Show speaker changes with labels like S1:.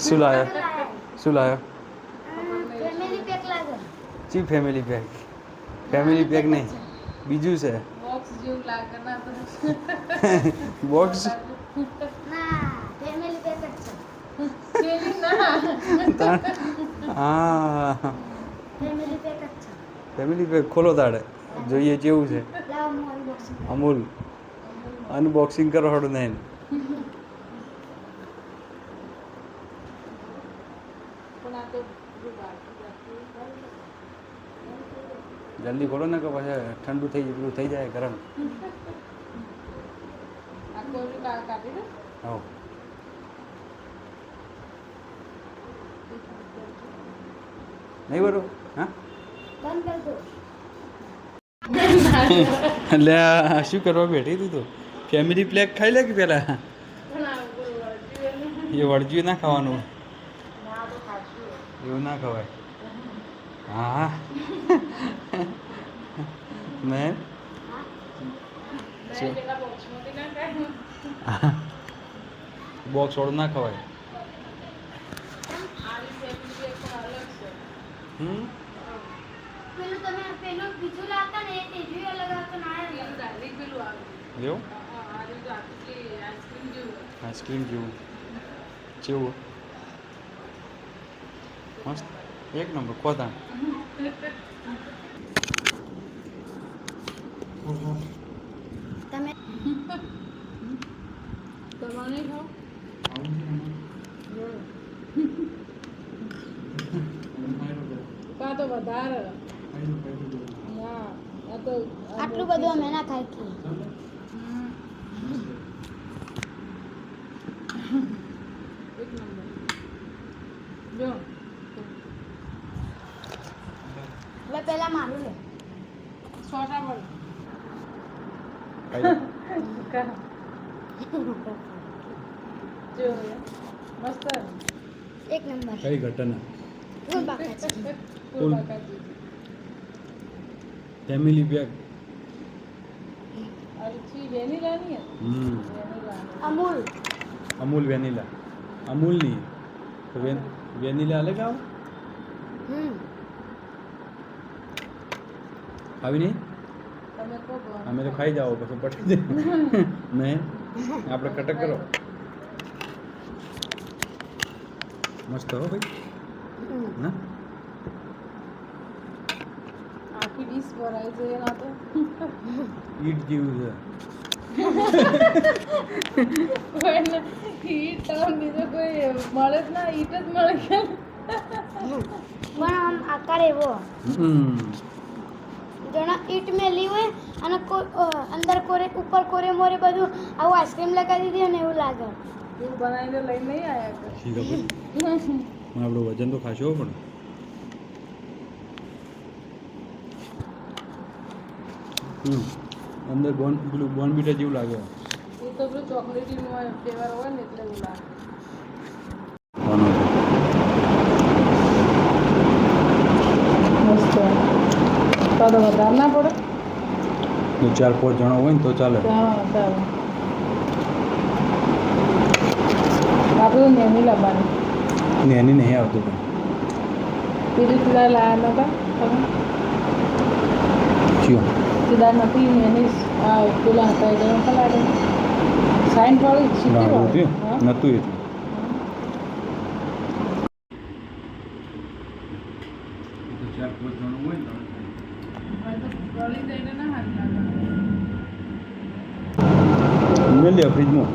S1: શું લાયા શું લાયા
S2: ફેમિલી પેક લાગે
S1: ચી ફેમિલી પેક ફેમિલી પેક નહીં બીજું છે
S3: બોક્સ જેવું લાગે ના તો
S1: બોક્સ
S2: ના ફેમિલી પેક જ છે
S3: પેલી ના
S1: હા
S2: ફેમિલી પેક જ છે
S1: ફેમિલી પેક ખોલો તાડે જોઈએ કેવું છે
S2: લાવ હું અનબોક્સિંગ
S1: અમૂલ અનબોક્સિંગ કરો હડું નહીં
S3: પણ આ તો
S1: જલ્દી ખોલો ને કે પછી ઠંડુ થઈ પેલું થઈ જાય ગરમ
S3: આ કોઈ કાઢી દે
S1: હો નહીં બરોબર હા
S2: બંધ કર દો
S1: એટલે આ શું કરવા બેઠી તું તો ફેમિલી પ્લેક ખાઈ લે કે પેલા એ વળજ્યું ના ખાવાનું એવું ના ખવાય હા મેં બોક્સ વાળું ના ખવાય હમ
S2: પેલું તમે પેલું બીજું લાવતા ને એ તેજું અલગ આવતો ના આવે
S1: એવું આઈસ્ક્રીમ જેવું જેવું મસ્ત એક નંબર ખોતા
S2: તમે
S3: તમારે ખાવ કા તો વધારે ના આ તો
S2: આટલું બધું અમે ના ખાઈ કે
S3: એક નંબર જો
S2: હવે પહેલા મારું લે
S3: છોટા પર જો મસ્ત
S2: એક નંબર
S1: કઈ ઘટના
S2: ફૂલ બાકા છે
S3: ફૂલ બાકાજી
S1: ફેમિલી પેક
S3: અરછી વેનીલા ની વેનીલા
S2: અમૂલ
S1: અમૂલ વેનીલા અમૂલની તો વેનીલા અલગ આવે આવી નહીં
S3: તમે કો
S1: અમે તો ખાઈ જાઓ પછી પટી દે નહીં આપણે કટક કરો મસ્ત હો ભાઈ ના
S3: આખી ડીશ ભરાઈ જાય ના તો
S1: ઈટ જેવું છે
S3: કોઈને ઈટ તો બીજો કોઈ મળે જ ના ઈટ જ મળે કે
S2: પણ આમ આકાર એવો
S1: હમ
S2: જણા ઈટ મેલી હોય અને અંદર કોરે ઉપર કોરે મોરે બધું આવું આઈસ્ક્રીમ લગાવી દીધી અને એવું લાગે
S3: એવું બનાવીને લઈને નહીં આવ્યા કર
S1: ઠીક છે પણ આપણું વજન તો ખાશો પણ અંદર પેલું બોર્નવિટા જેવું લાગે
S3: એ તો પેલું ચોકલેટી હોય ફ્લેવર હોય ને એટલે એવું લાગે મસ્ત તો વધારે ના પડે
S1: 4-5 જણા હોય ને તો ચાલે
S3: હા ચાલે આપણે નેની લાવવાની
S1: ને એની નહીં આવતું પણ
S3: પેલી સીધા લાયા નતા તમે
S1: શું
S3: સીધા નથી નેની આ પેલા હતા એ જણા લાગે સાઈન વાળી
S1: ના
S3: સીધી
S1: નહોતું
S3: વાળી
S1: નહોતું એટલું ચાર પાંચ જણું હોય ને
S3: ગળી જઈને ના હાથ લાગે
S1: મેં લે ફ્રીજમાં